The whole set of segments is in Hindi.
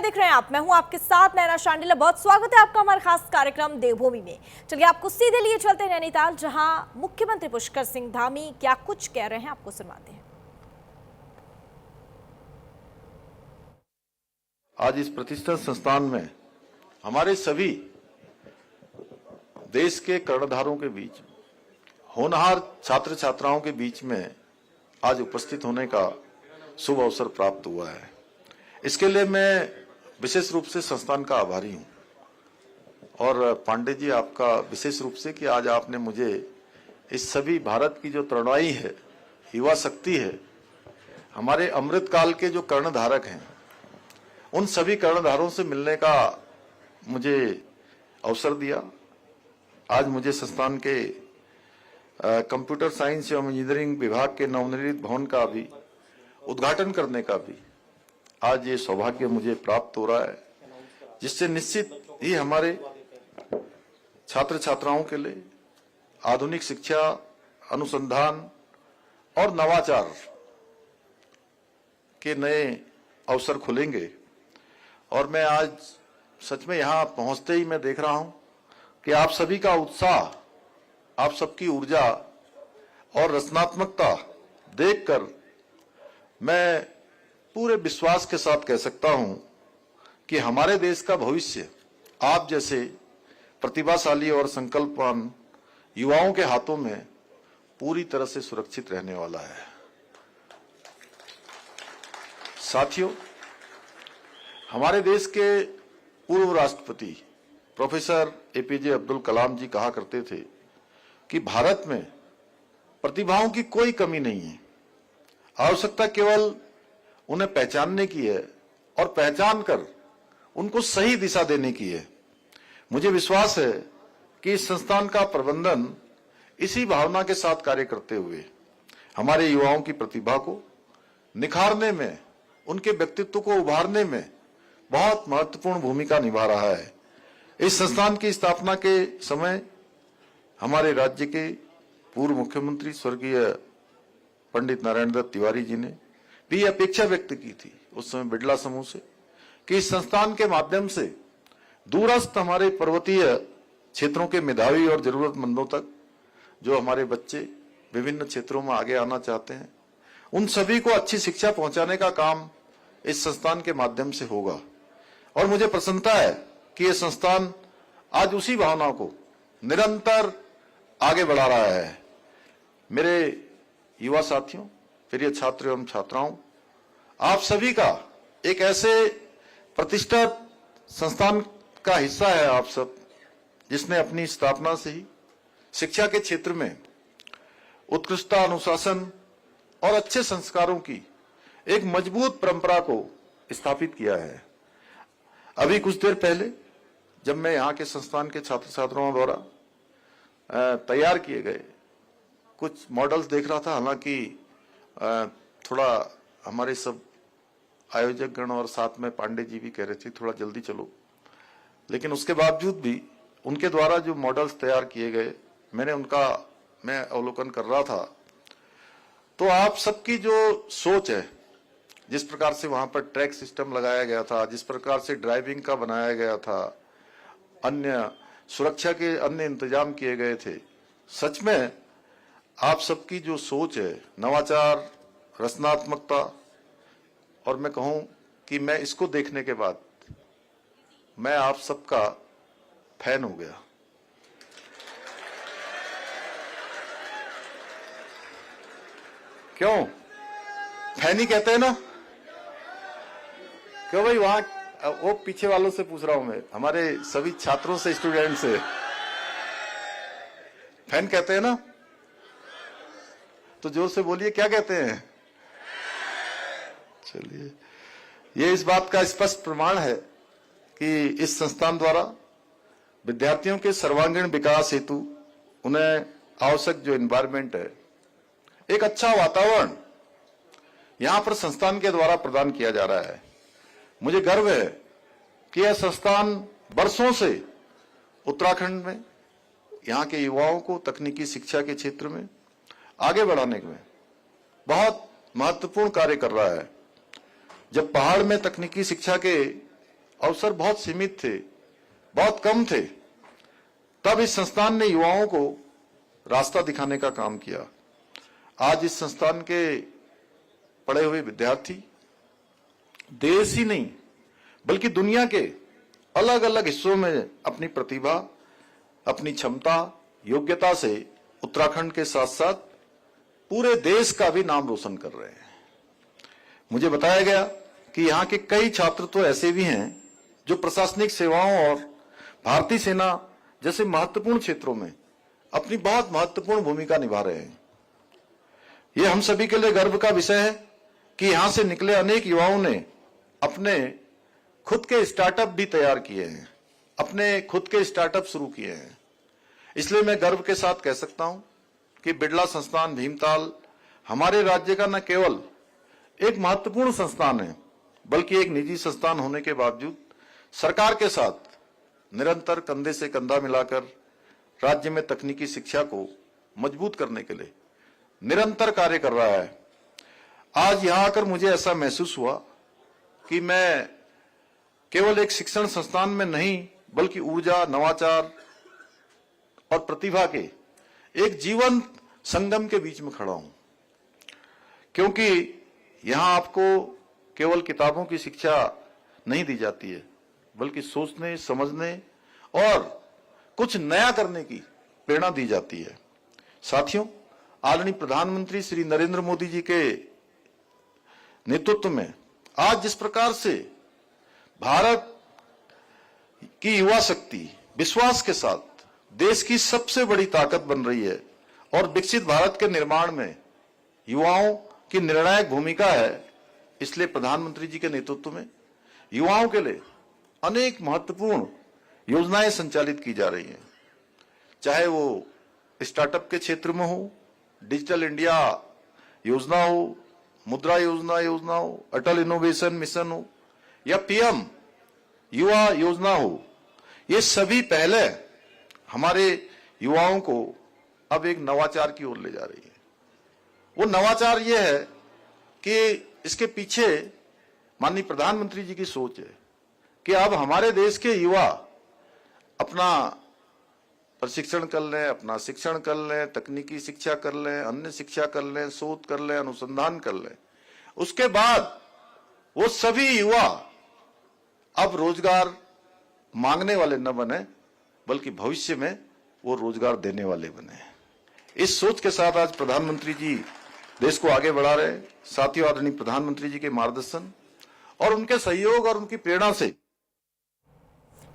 देख रहे हैं आप, मैं हूं आपके साथ नैना शांडिला। बहुत स्वागत है आपका हमारे खास कार्यक्रम देवभूमि में। चलिए आपको सीधे लिए चलते हैं नैनीताल, जहां मुख्यमंत्री पुष्कर सिंह धामी क्या कुछ कह रहे हैं आपको सुनवाते हैं। आज इस प्रतिष्ठित संस्थान में हमारे सभी देश के कर्णधारों के बीच, होनहार छात्र छात्राओं के बीच में आज उपस्थित होने का शुभ अवसर प्राप्त हुआ है। इसके लिए मैं विशेष रूप से संस्थान का आभारी हूं और पांडे जी आपका विशेष रूप से कि आज आपने मुझे इस सभी भारत की जो तरुणाई है, युवा शक्ति है, हमारे अमृत काल के जो कर्णधारक हैं, उन सभी कर्णधारों से मिलने का मुझे अवसर दिया। आज मुझे संस्थान के कंप्यूटर साइंस एवं इंजीनियरिंग विभाग के नवनिर्मित भवन का भी उद्घाटन करने का भी आज ये सौभाग्य मुझे प्राप्त हो रहा है, जिससे निश्चित ही हमारे छात्र छात्राओं के लिए आधुनिक शिक्षा, अनुसंधान और नवाचार के नए अवसर खुलेंगे। और मैं आज सच में यहाँ पहुंचते ही मैं देख रहा हूं कि आप सभी का उत्साह, आप सबकी ऊर्जा और रचनात्मकता देखकर मैं पूरे विश्वास के साथ कह सकता हूं कि हमारे देश का भविष्य आप जैसे प्रतिभाशाली और संकल्पवान युवाओं के हाथों में पूरी तरह से सुरक्षित रहने वाला है। साथियों, हमारे देश के पूर्व राष्ट्रपति प्रोफेसर एपीजे अब्दुल कलाम जी कहा करते थे कि भारत में प्रतिभाओं की कोई कमी नहीं है, आवश्यकता केवल उन्हें पहचानने की है और पहचान कर उनको सही दिशा देने की है। मुझे विश्वास है कि इस संस्थान का प्रबंधन इसी भावना के साथ कार्य करते हुए हमारे युवाओं की प्रतिभा को निखारने में, उनके व्यक्तित्व को उभारने में बहुत महत्वपूर्ण भूमिका निभा रहा है। इस संस्थान की स्थापना के समय हमारे राज्य के पूर्व मुख्यमंत्री स्वर्गीय पंडित नारायण दत्त तिवारी जी ने भी अपेक्षा व्यक्त की थी उस समय बिड़ला समूह से कि इस संस्थान के माध्यम से दूरस्थ हमारे पर्वतीय क्षेत्रों के मेधावी और जरूरतमंदों तक जो हमारे बच्चे विभिन्न क्षेत्रों में आगे आना चाहते हैं, उन सभी को अच्छी शिक्षा पहुंचाने का काम इस संस्थान के माध्यम से होगा। और मुझे प्रसन्नता है कि यह संस्थान आज उसी भावना को निरंतर आगे बढ़ा रहा है। मेरे युवा साथियों, प्रिय छात्र एवं छात्राओं, आप सभी का एक ऐसे प्रतिष्ठित संस्थान का हिस्सा है आप सब, जिसने अपनी स्थापना से ही शिक्षा के क्षेत्र में उत्कृष्टता, अनुशासन और अच्छे संस्कारों की एक मजबूत परंपरा को स्थापित किया है। अभी कुछ देर पहले जब मैं यहाँ के संस्थान के छात्र छात्राओं द्वारा तैयार किए गए कुछ मॉडल्स देख रहा था, हालांकि थोड़ा हमारे सब आयोजक गण और साथ में पांडे जी भी कह रहे थे थोड़ा जल्दी चलो, लेकिन उसके बावजूद भी उनके द्वारा जो मॉडल्स तैयार किए गए मैं अवलोकन कर रहा था, तो आप सबकी जो सोच है, जिस प्रकार से वहां पर ट्रैक सिस्टम लगाया गया था, जिस प्रकार से ड्राइविंग का बनाया गया था, अन्य सुरक्षा के अन्य इंतजाम किए गए थे, सच में आप सबकी जो सोच है, नवाचार, रचनात्मकता, और मैं कहूं कि मैं इसको देखने के बाद मैं आप सबका फैन हो गया। क्यों फैन ही कहते हैं ना? क्यों भाई? वहां वो पीछे वालों से पूछ रहा हूं मैं, हमारे सभी छात्रों से, स्टूडेंट से, फैन कहते हैं ना? तो जोर से बोलिए, क्या कहते हैं? चलिए, ये इस बात का स्पष्ट प्रमाण है कि इस संस्थान द्वारा विद्यार्थियों के सर्वांगीण विकास हेतु उन्हें आवश्यक जो एनवायरमेंट है, एक अच्छा वातावरण यहां पर संस्थान के द्वारा प्रदान किया जा रहा है। मुझे गर्व है कि यह संस्थान वर्षों से उत्तराखंड में यहाँ के युवाओं को तकनीकी शिक्षा के क्षेत्र में आगे बढ़ाने में बहुत महत्वपूर्ण कार्य कर रहा है। जब पहाड़ में तकनीकी शिक्षा के अवसर बहुत सीमित थे, बहुत कम थे, तब इस संस्थान ने युवाओं को रास्ता दिखाने का काम किया। आज इस संस्थान के पढ़े हुए विद्यार्थी देश ही नहीं बल्कि दुनिया के अलग अलग हिस्सों में अपनी प्रतिभा, अपनी क्षमता, योग्यता से उत्तराखंड के साथ साथ पूरे देश का भी नाम रोशन कर रहे हैं। मुझे बताया गया कि यहाँ के कई छात्र तो ऐसे भी हैं जो प्रशासनिक सेवाओं और भारतीय सेना जैसे महत्वपूर्ण क्षेत्रों में अपनी बहुत महत्वपूर्ण भूमिका निभा रहे हैं। ये हम सभी के लिए गर्व का विषय है कि यहां से निकले अनेक युवाओं ने अपने खुद के स्टार्टअप भी तैयार किए हैं, अपने खुद के स्टार्टअप शुरू किए हैं। इसलिए मैं गर्व के साथ कह सकता हूं कि बिड़ला संस्थान भीमताल हमारे राज्य का न केवल एक महत्वपूर्ण संस्थान है बल्कि एक निजी संस्थान होने के बावजूद सरकार के साथ निरंतर कंधे से कंधा मिलाकर राज्य में तकनीकी शिक्षा को मजबूत करने के लिए निरंतर कार्य कर रहा है। आज यहां आकर मुझे ऐसा महसूस हुआ कि मैं केवल एक शिक्षण संस्थान में नहीं बल्कि ऊर्जा, नवाचार और प्रतिभा के एक जीवंत संगम के बीच में खड़ा हूं, क्योंकि यहां आपको केवल किताबों की शिक्षा नहीं दी जाती है बल्कि सोचने, समझने और कुछ नया करने की प्रेरणा दी जाती है। साथियों, आदरणीय प्रधानमंत्री श्री नरेंद्र मोदी जी के नेतृत्व में आज जिस प्रकार से भारत की युवा शक्ति विश्वास के साथ देश की सबसे बड़ी ताकत बन रही है और विकसित भारत के निर्माण में युवाओं की निर्णायक भूमिका है, इसलिए प्रधानमंत्री जी के नेतृत्व में युवाओं के लिए अनेक महत्वपूर्ण योजनाएं संचालित की जा रही हैं, चाहे वो स्टार्टअप के क्षेत्र में हो, डिजिटल इंडिया योजना हो, मुद्रा योजना हो, अटल इनोवेशन मिशन हो या पीएम युवा योजना हो। ये सभी पहले हमारे युवाओं को अब एक नवाचार की ओर ले जा रही है। वो नवाचार ये है कि इसके पीछे माननीय प्रधानमंत्री जी की सोच है कि अब हमारे देश के युवा अपना प्रशिक्षण कर लें, अपना शिक्षण कर लें, तकनीकी शिक्षा कर लें, अन्य शिक्षा कर लें, शोध कर लें, अनुसंधान कर लें। उसके बाद वो सभी युवा अब रोजगार मांगने वाले न बने बल्कि भविष्य में वो रोजगार देने वाले बने। इस सोच के साथ आज प्रधानमंत्री जी देश को आगे बढ़ा रहे हैं। साथियों, आदरणीय प्रधानमंत्री जी के मार्गदर्शन और उनके सहयोग और उनकी प्रेरणा से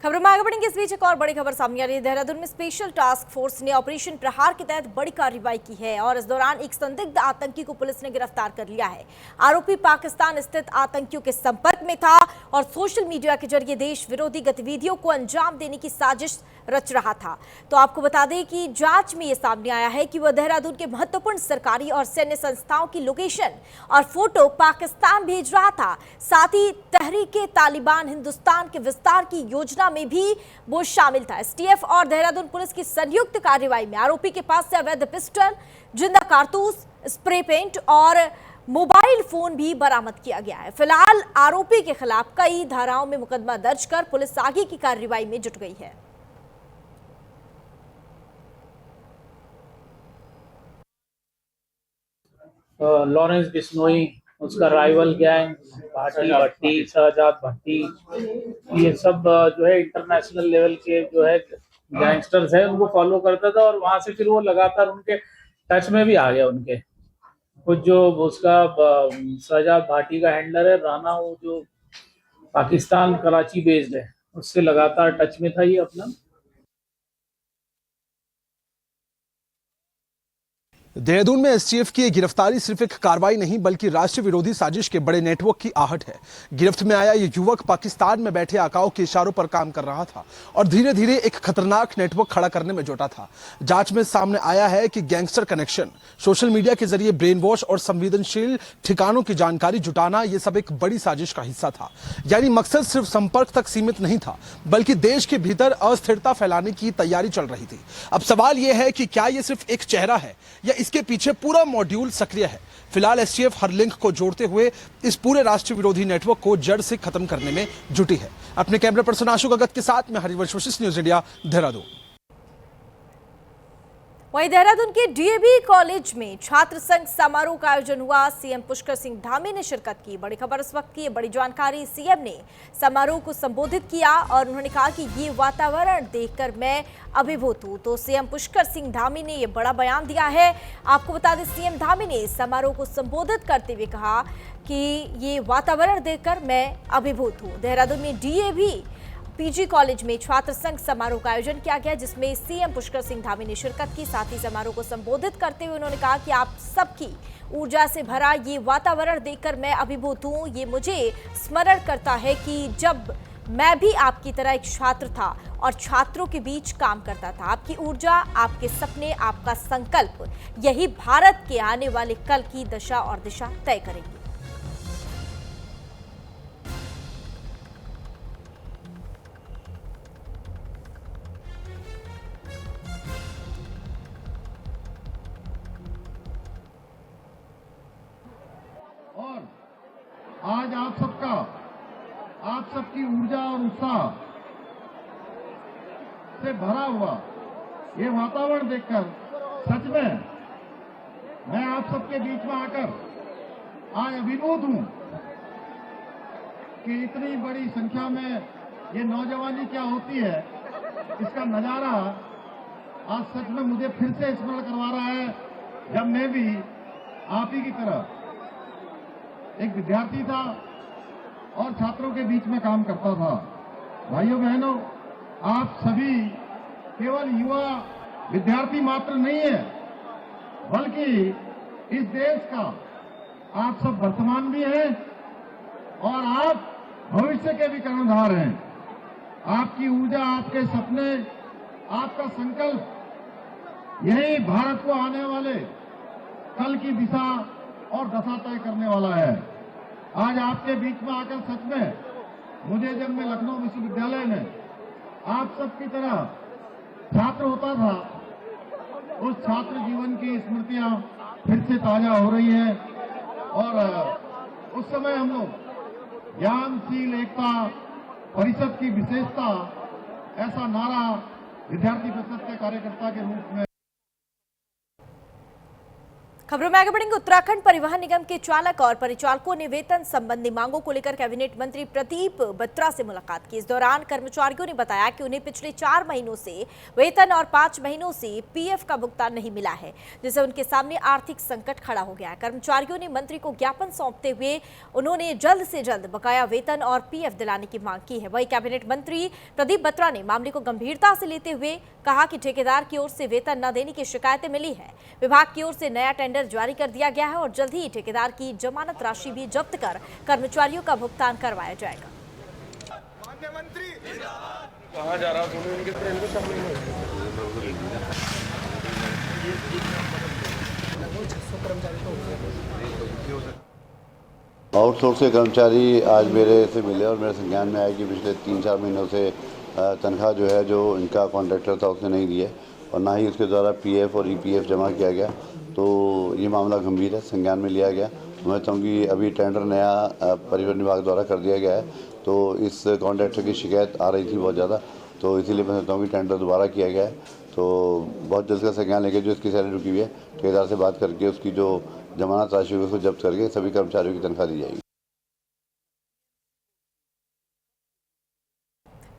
खबरों में आगे बढ़ेंगे। इस बीच एक और बड़ी खबर सामने आ रही है। देहरादून में स्पेशल टास्क फोर्स ने ऑपरेशन प्रहार के तहत बड़ी कार्रवाई की है और इस दौरान एक संदिग्ध आतंकी को पुलिस ने गिरफ्तार कर लिया है। आरोपी पाकिस्तान स्थित आतंकियों के संपर्क में था और सोशल मीडिया के जरिए देश विरोधी गतिविधियों को अंजाम देने की साजिश रच रहा था। तो आपको बता दें कि जांच में यह सामने आया है कि वह देहरादून के महत्वपूर्ण सरकारी और सैन्य संस्थाओं की लोकेशन और फोटो पाकिस्तान भेज रहा था। साथ ही तहरीके तालिबान हिंदुस्तान के विस्तार की योजना में भी वो शामिल था। एसटीएफ और देहरादून पुलिस की संयुक्त कार्रवाई में आरोपी के पास से अवैध पिस्टल, जिंदा कारतूस, स्प्रे पेंट और मोबाइल फोन भी बरामद किया गया है। फिलहाल आरोपी के खिलाफ कई धाराओं में मुकदमा दर्ज कर पुलिस आगे की कार्रवाई में जुट गई है। लॉरेंस बिश्नोई, उसका राइवल गैंग भाटी भट्टी, शहजाद भट्टी, ये सब जो है इंटरनेशनल लेवल के जो है गैंगस्टर्स हैं, उनको फॉलो करता था और वहां से फिर वो लगातार उनके टच में भी आ गया। उनके कुछ जो उसका शहजाद भाटी का हैंडलर है राना, वो जो पाकिस्तान कराची बेस्ड है, उससे लगातार टच में था ये अपना। देहरादून में एसटीएफ की गिरफ्तारी सिर्फ एक कार्रवाई नहीं बल्कि राष्ट्र विरोधी साजिश के बड़े नेटवर्क की आहट है। गिरफ्त में आया ये युवक पाकिस्तान में बैठे आकाओं के इशारों पर काम कर रहा था और धीरे धीरे एक खतरनाक नेटवर्क खड़ा करने में जुटा था। जांच में सामने आया है कि गैंगस्टर कनेक्शन, सोशल मीडिया के जरिए ब्रेन वॉश और संवेदनशील ठिकानों की जानकारी जुटाना, यह सब एक बड़ी साजिश का हिस्सा था। यानी मकसद सिर्फ संपर्क तक सीमित नहीं था बल्कि देश के भीतर अस्थिरता फैलाने की तैयारी चल रही थी। अब सवाल यह है कि क्या यह सिर्फ एक चेहरा है या इसके पीछे पूरा मॉड्यूल सक्रिय है। फिलहाल एसटीएफ हर लिंक को जोड़ते हुए इस पूरे राष्ट्र विरोधी नेटवर्क को जड़ से खत्म करने में जुटी है। अपने कैमरा पर्सन अशोक अगत के साथ में हरिवंश वशिष्ठ, न्यूज इंडिया, देहरादून। वहीं देहरादून के डीएवी कॉलेज में छात्र संघ समारोह का आयोजन हुआ। सीएम पुष्कर सिंह धामी ने शिरकत की। बड़ी खबर इस वक्त की, बड़ी जानकारी। सीएम ने समारोह को संबोधित किया और उन्होंने कहा कि ये वातावरण देखकर मैं अभिभूत हूं। तो सीएम पुष्कर सिंह धामी ने ये बड़ा बयान दिया है। आपको बता दें, सीएम धामी ने समारोह को संबोधित करते हुए कहा कि ये वातावरण देखकर मैं अभिभूत हूं। देहरादून में डीएवी पीजी कॉलेज में छात्र संघ समारोह का आयोजन किया गया, जिसमें सीएम पुष्कर सिंह धामी ने शिरकत की। साथ ही समारोह को संबोधित करते हुए उन्होंने कहा कि आप सबकी ऊर्जा से भरा ये वातावरण देखकर मैं अभिभूत हूं। ये मुझे स्मरण करता है कि जब मैं भी आपकी तरह एक छात्र था और छात्रों के बीच काम करता था। आपकी ऊर्जा, आपके सपने, आपका संकल्प, यही भारत के आने वाले कल की दशा और दिशा तय करेगी। और आज आप सबकी ऊर्जा और उत्साह से भरा हुआ ये वातावरण देखकर सच में मैं आप सबके बीच में आकर आज अभिभूत हूं कि इतनी बड़ी संख्या में ये नौजवानी क्या होती है, इसका नजारा आज सच में मुझे फिर से स्मरण करवा रहा है जब मैं भी आप ही की तरह एक विद्यार्थी था और छात्रों के बीच में काम करता था। भाइयों बहनों, आप सभी केवल युवा विद्यार्थी मात्र नहीं है, बल्कि इस देश का आप सब वर्तमान भी हैं और आप भविष्य के भी कर्णधार हैं। आपकी ऊर्जा, आपके सपने, आपका संकल्प यही भारत को आने वाले कल की दिशा और दशा तय करने वाला है। आज आपके बीच में आकर सच में मुझे, जब मैं लखनऊ विश्वविद्यालय में आप सबकी तरह छात्र होता था, उस छात्र जीवन की स्मृतियां फिर से ताजा हो रही है। और उस समय हम लोग ज्ञानशील एकता परिषद की विशेषता, ऐसा नारा विद्यार्थी परिषद के कार्यकर्ता के रूप में। खबरों में आगे बढ़ेंगे। उत्तराखंड परिवहन निगम के चालक और परिचालकों ने वेतन संबंधी मांगों को लेकर कैबिनेट मंत्री प्रदीप बत्रा से मुलाकात की। इस दौरान कर्मचारियों ने बताया कि उन्हें पिछले 4 महीनों से वेतन और 5 महीनों से पीएफ का भुगतान नहीं मिला है, जिससे उनके सामने आर्थिक संकट खड़ा हो गया है। कर्मचारियों ने मंत्री को ज्ञापन सौंपते हुए उन्होंने जल्द से जल्द बकाया वेतन और पीएफ दिलाने की मांग की है। वहीं कैबिनेट मंत्री प्रदीप बत्रा ने मामले को गंभीरता से लेते हुए कहा कि ठेकेदार की ओर से वेतन न देने की शिकायतें मिली है। विभाग की ओर से नया टेंडर जारी कर दिया गया है और जल्द ही ठेकेदार की जमानत राशि भी जब्त कर कर्मचारियों का भुगतान करवाया जाएगा। कहाँ जा रहा आउटसोर्स के कर्मचारी आज मेरे से मिले और मेरे संज्ञान में आया कि पिछले 3-4 महीनों से तनख्वाह जो है, जो इनका कॉन्ट्रैक्टर था उसने नहीं दी है और ना ही उसके द्वारा पीएफ और ईपीएफ जमा किया गया। तो ये मामला गंभीर है, संज्ञान में लिया गया। मैं चाहूँ कि अभी टेंडर नया परिवहन विभाग द्वारा कर दिया गया है, तो इस कॉन्ट्रैक्टर की शिकायत आ रही थी बहुत ज़्यादा, तो इसीलिए मैं चाहता हूँ कि टेंडर दोबारा किया गया है। तो बहुत जल्द का संज्ञान लेके जो इसकी सैलरी रुकी हुई है, ठेकेदार से बात करके उसकी जो जमानत राशि हुई उसको जब्त करके सभी कर्मचारियों की तनख्वाह दी जाएगी।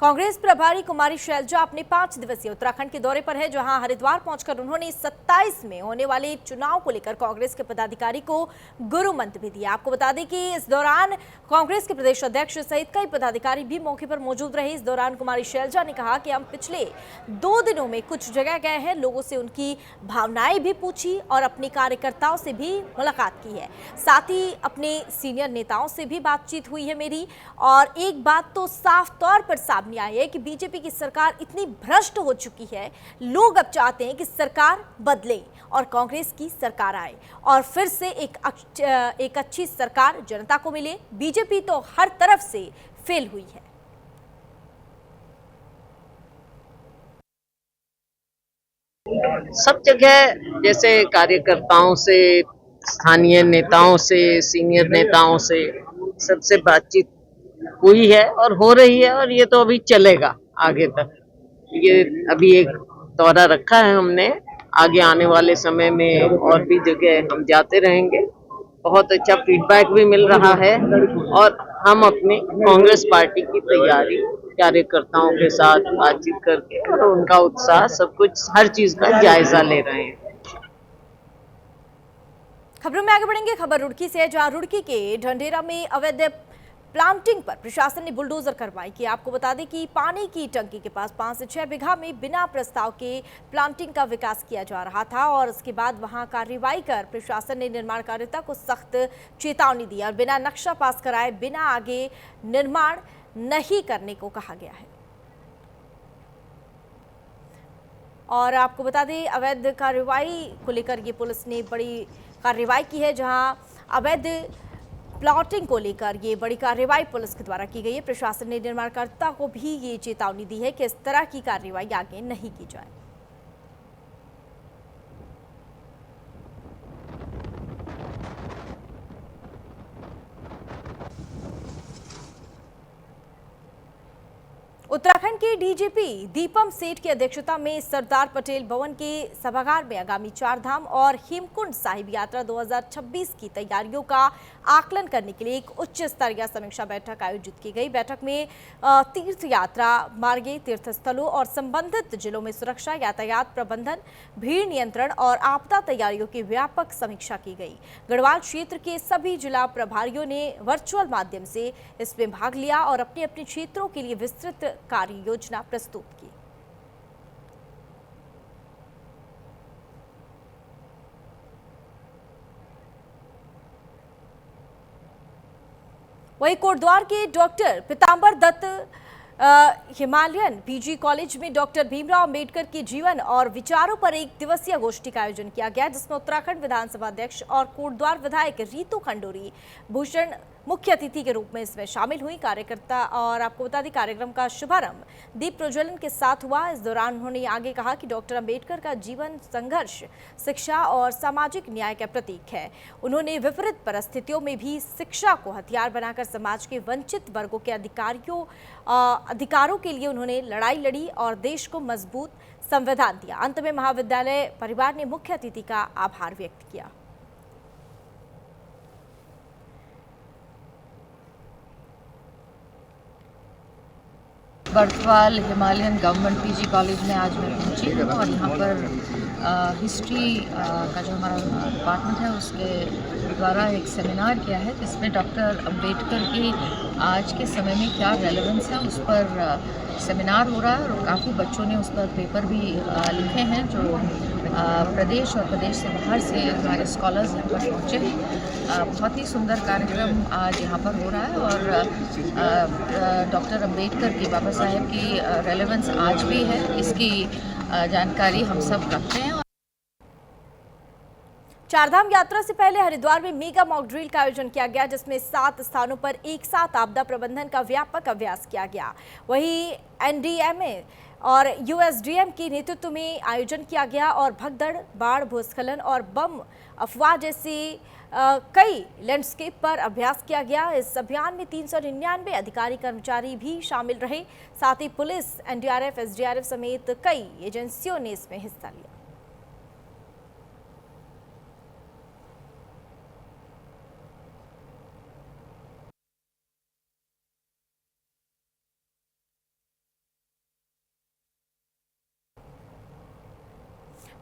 कांग्रेस प्रभारी कुमारी शैलजा अपने 5 दिवसीय उत्तराखंड के दौरे पर है, जहां हरिद्वार पहुंचकर उन्होंने 27 में होने वाले चुनाव को लेकर कांग्रेस के पदाधिकारी को गुरु मंत्र भी दिया। आपको बता दें कि इस दौरान कांग्रेस के प्रदेश अध्यक्ष सहित कई पदाधिकारी भी मौके पर मौजूद रहे। इस दौरान कुमारी शैलजा ने कहा कि हम पिछले 2 दिनों में कुछ जगह गए हैं, लोगों से उनकी भावनाएं भी पूछी और अपने कार्यकर्ताओं से भी मुलाकात की है। साथ ही अपने सीनियर नेताओं से भी बातचीत हुई है मेरी। और एक बात तो साफ तौर पर सामने आई है कि बीजेपी की सरकार इतनी भ्रष्ट हो चुकी है, लोग अब चाहते हैं कि सरकार बदले और कांग्रेस की सरकार आए और फिर से एक अच्छी सरकार जनता को मिले। बीजेपी तो हर तरफ से फेल हुई है। सब जगह जैसे कार्यकर्ताओं से, स्थानीय नेताओं से, सीनियर नेताओं से सबसे बातचीत हुई है और हो रही है, और ये तो अभी चलेगा आगे तक। ये अभी एक दौरा रखा है हमने, आगे आने वाले समय में और भी जगह हम जाते रहेंगे। बहुत अच्छा फीडबैक भी मिल रहा है और हम अपनी कांग्रेस पार्टी की तैयारी कार्यकर्ताओं के साथ बातचीत करके और उनका उत्साह सब कुछ हर चीज का जायजा ले रहे हैं। खबरों में आगे बढ़ेंगे। खबर रुड़की से है, जहां रुड़की के ढंढेरा में अवैध प्लांटिंग पर प्रशासन ने बुलडोजर कार्रवाई की। आपको बता दें कि पानी की टंकी के पास 5 से 6 बीघा में बिना प्रस्ताव के प्लांटिंग का विकास किया जा रहा था और उसके बाद वहां कार्रवाई कर प्रशासन ने निर्माणकारिता को सख्त चेतावनी दी और बिना नक्शा पास कराए बिना आगे निर्माण नहीं करने को कहा गया है। और आपको बता दें, अवैध कार्रवाई को लेकर ये पुलिस ने बड़ी कार्रवाई की है, जहां अवैध प्लॉटिंग को लेकर ये बड़ी कार्रवाई पुलिस के द्वारा की गई है। प्रशासन ने निर्माणकर्ता को भी ये चेतावनी दी है कि इस तरह की कार्रवाई आगे नहीं की जाए। उत्तराखंड के डीजीपी दीपम सेठ की अध्यक्षता में सरदार पटेल भवन के सभागार में आगामी 4 धाम और हेमकुंड साहिब यात्रा 2026 की तैयारियों का आकलन करने के लिए एक उच्च स्तरीय समीक्षा बैठक आयोजित की गई। बैठक में तीर्थ यात्रा मार्गे, तीर्थ स्थलों और संबंधित जिलों में सुरक्षा, यातायात प्रबंधन, भीड़ नियंत्रण और आपदा तैयारियों की व्यापक समीक्षा की गई। गढ़वाल क्षेत्र के सभी जिला प्रभारियों ने वर्चुअल माध्यम से इसमें भाग लिया और अपने अपने क्षेत्रों के लिए विस्तृत कार्य योजना प्रस्तुत की। वहीं कोटद्वार के doctor Pitambar Dutt Himalayan PG college में डॉक्टर भीमराव अंबेडकर के जीवन और विचारों पर एक दिवसीय गोष्ठी का आयोजन किया गया, जिसमें उत्तराखंड विधानसभा अध्यक्ष और कोटद्वार विधायक रीतू खंडूरी भूषण मुख्य अतिथि के रूप में इसमें शामिल हुई। कार्यकर्ता और आपको बता दें, कार्यक्रम का शुभारंभ दीप प्रज्वलन के साथ हुआ। इस दौरान उन्होंने आगे कहा कि डॉक्टर अंबेडकर का जीवन संघर्ष, शिक्षा और सामाजिक न्याय का प्रतीक है। उन्होंने विपरीत परिस्थितियों में भी शिक्षा को हथियार बनाकर समाज के वंचित वर्गों के अधिकारों के लिए उन्होंने लड़ाई लड़ी और देश को मजबूत संविधान दिया। अंत में महाविद्यालय परिवार ने मुख्य अतिथि का आभार व्यक्त किया। Bartwal Himalayan government PG college में आज मैं पहुंची हूँ और यहाँ पर हिस्ट्री का जो हमारा डिपार्टमेंट है उसके द्वारा एक सेमिनार किया है, जिसमें डॉक्टर अंबेडकर की आज के समय में क्या रेलेवेंस है उस पर सेमिनार हो रहा है और काफ़ी बच्चों ने उस पर पेपर भी लिखे हैं, जो प्रदेश और प्रदेश से बाहर से हमारे स्कॉलर्स यहाँ पर पहुँचे हैं। बहुत ही सुंदर कार्यक्रम आज यहाँ पर हो रहा है और डॉक्टर अंबेडकर की, बाबा साहेब की रेलेवेंस आज भी है, इसकी जानकारी हम सब रखते हैं। चारधाम यात्रा से पहले हरिद्वार में मेगा मॉक ड्रिल का आयोजन किया गया, जिसमें 7 स्थानों पर एक साथ आपदा प्रबंधन का व्यापक अभ्यास किया गया। वहीं एनडीएमए और यूएसडीएम के नेतृत्व में आयोजन किया गया और भगदड़, बाढ़, भूस्खलन और बम अफवाह जैसे कई लैंडस्केप पर अभ्यास किया गया। इस अभियान में 399 अधिकारी कर्मचारी भी शामिल रहे। साथ ही पुलिस, एनडीआरएफ, एसडीआरएफ समेत कई एजेंसियों ने इसमें हिस्सा लिया।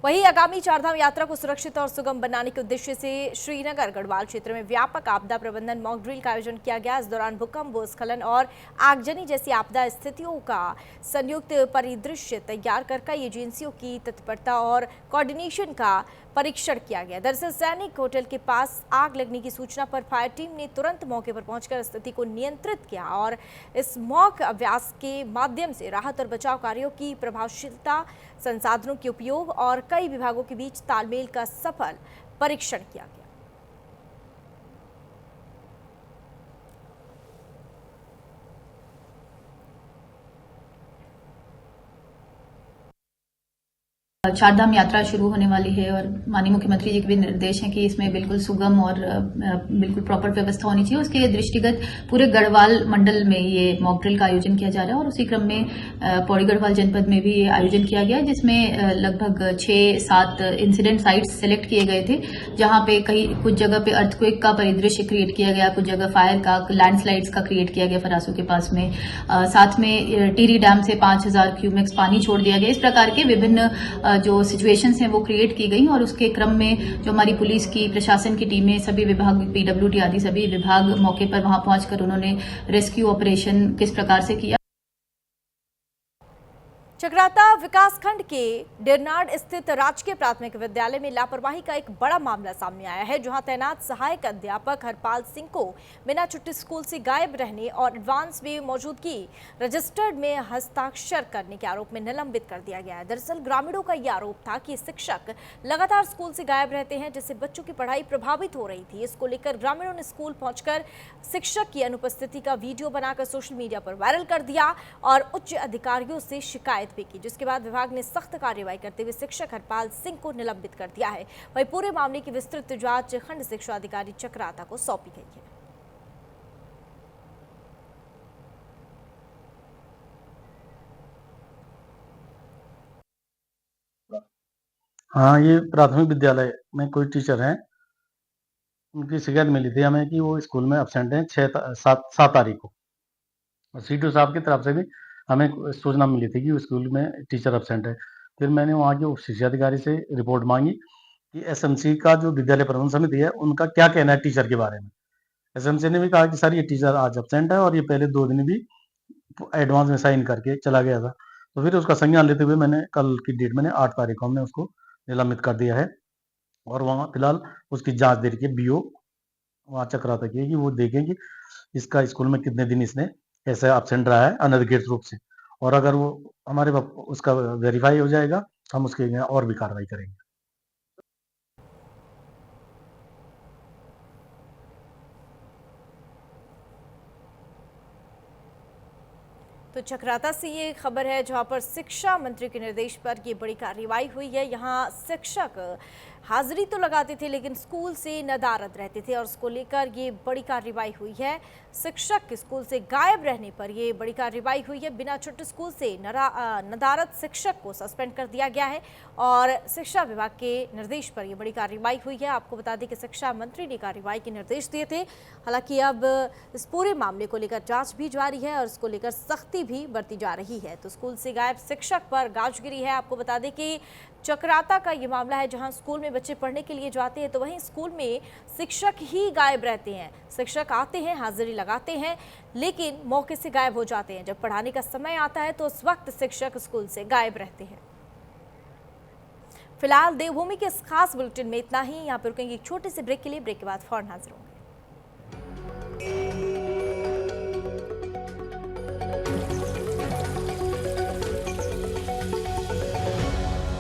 वहीं आगामी चारधाम यात्रा को सुरक्षित और सुगम बनाने के उद्देश्य से श्रीनगर गढ़वाल क्षेत्र में व्यापक आपदा प्रबंधन मॉक ड्रिल का आयोजन किया गया। इस दौरान भूकंप, भूस्खलन और आगजनी जैसी आपदा स्थितियों का संयुक्त परिदृश्य तैयार कर कई एजेंसियों की तत्परता और कोऑर्डिनेशन का परीक्षण किया गया। दरअसल सैनिक होटल के पास आग लगने की सूचना पर फायर टीम ने तुरंत मौके पर पहुंचकर स्थिति को नियंत्रित किया और इस मॉक अभ्यास के माध्यम से राहत और बचाव कार्यों की प्रभावशीलता, संसाधनों के उपयोग और कई विभागों के बीच तालमेल का सफल परीक्षण किया गया। चारधाम यात्रा शुरू होने वाली है और माननीय मुख्यमंत्री जी के भी निर्देश हैं कि इसमें बिल्कुल सुगम और बिल्कुल प्रॉपर व्यवस्था होनी चाहिए। उसके दृष्टिगत पूरे गढ़वाल मंडल में ये मॉक ड्रिल का आयोजन किया जा रहा है और उसी क्रम में पौड़ी गढ़वाल जनपद में भी ये आयोजन किया गया, जिसमें लगभग 6-7 इंसिडेंट साइट्स सेलेक्ट किए गए थे, जहां पे कुछ जगह पे अर्थक्वेक का परिदृश्य क्रिएट किया गया, कुछ जगह फायर का, लैंडस्लाइड्स का क्रिएट किया गया फरासू के पास में। साथ में टिहरी डैम से 5000 क्यूमेक्स पानी छोड़ दिया गया। इस प्रकार के विभिन्न जो सिचुएशंस हैं वो क्रिएट की गई और उसके क्रम में जो हमारी पुलिस की, प्रशासन की टीमें, सभी विभाग, पीडब्ल्यूडी आदि सभी विभाग मौके पर वहां पहुंचकर उन्होंने रेस्क्यू ऑपरेशन किस प्रकार से किया। चक्राता विकासखंड के डेरनाड स्थित राजकीय प्राथमिक विद्यालय में लापरवाही का एक बड़ा मामला सामने आया है, जहां तैनात सहायक अध्यापक हरपाल सिंह को बिना छुट्टी स्कूल से गायब रहने और एडवांस में मौजूदगी रजिस्टर्ड में हस्ताक्षर करने के आरोप में निलंबित कर दिया गया है। दरअसल ग्रामीणों का यह आरोप था कि शिक्षक लगातार स्कूल से गायब रहते हैं, जिससे बच्चों की पढ़ाई प्रभावित हो रही थी। इसको लेकर ग्रामीणों ने स्कूल पहुंचकर शिक्षक की अनुपस्थिति का वीडियो बनाकर सोशल मीडिया पर वायरल कर दिया और उच्च अधिकारियों से शिकायत भी की, जिसके बाद विभाग ने सख्त कार्रवाई करते हुए शिक्षक हरपाल सिंह को निलंबित कर दिया है। वहीं पूरे मामले की विस्तृत जांच खंड शिक्षा अधिकारी चक्राता को सौंपी गई है। हाँ, ये प्राथमिक विद्यालय में कोई टीचर हैं, उनकी शिकायत मिली थी हमें कि वो स्कूल में एब्सेंट हैं 7 तारीख को। और सीटू साहब की तरफ से भी हमें सूचना मिली थी कि स्कूल में टीचर एब्सेंट है। फिर मैंने वहाँ के उप शिक्षा अधिकारी से रिपोर्ट मांगी कि एसएमसी का जो विद्यालय प्रबंधन समिति है, उनका क्या कहना है टीचर के बारे में। एसएमसी ने भी कहा कि सर ये टीचर आज एब्सेंट है और ये पहले 2 दिन भी एडवांस में साइन करके चला गया था। तो फिर उसका संज्ञान लेते हुए मैंने कल की डेट में 8 तारीख को हमने उसको निलंबित कर दिया है और वहाँ फिलहाल उसकी जांच दे रही है बीओ वहाँ चक्राता की, कि वो देखें कि इसका स्कूल में कितने दिन इसने ऐसा एब्सेंट रहा है अनधिकृत रूप से, और अगर वो हमारे उसका वेरीफाई हो जाएगा हम उसके लिए और भी कार्रवाई करेंगे। तो चक्राता से ये खबर है, जहां पर शिक्षा मंत्री के निर्देश पर ये बड़ी कार्रवाई हुई है। यहां शिक्षक हाजिरी तो लगाते थे लेकिन स्कूल से नदारद रहते थे और उसको लेकर ये बड़ी कार्रवाई हुई है। शिक्षक स्कूल से गायब रहने पर ये बड़ी कार्रवाई हुई है। बिना छुट्टी स्कूल से नदारद शिक्षक को सस्पेंड कर दिया गया है और शिक्षा विभाग के निर्देश पर ये बड़ी कार्रवाई हुई है। आपको बता दें कि शिक्षा मंत्री ने कार्रवाई के निर्देश दिए थे। हालांकि अब इस पूरे मामले को लेकर जांच भी जारी है और इसको लेकर सख्ती भी बरती जा रही है। तो स्कूल से गायब शिक्षक पर गाजगिरी है। आपको बता दें कि चक्राता का ये मामला है, जहां स्कूल में बच्चे पढ़ने के लिए जाते हैं तो वहीं स्कूल में शिक्षक ही गायब रहते हैं। शिक्षक आते हैं, हाजिरी लगाते हैं, लेकिन मौके से गायब हो जाते हैं। जब पढ़ाने का समय आता है तो उस वक्त शिक्षक स्कूल से गायब रहते हैं। फिलहाल देवभूमि के इस खास बुलेटिन में इतना ही। यहाँ पर रुकेंगे एक छोटे से ब्रेक के लिए। ब्रेक के बाद फौरन हाजिर होंगे।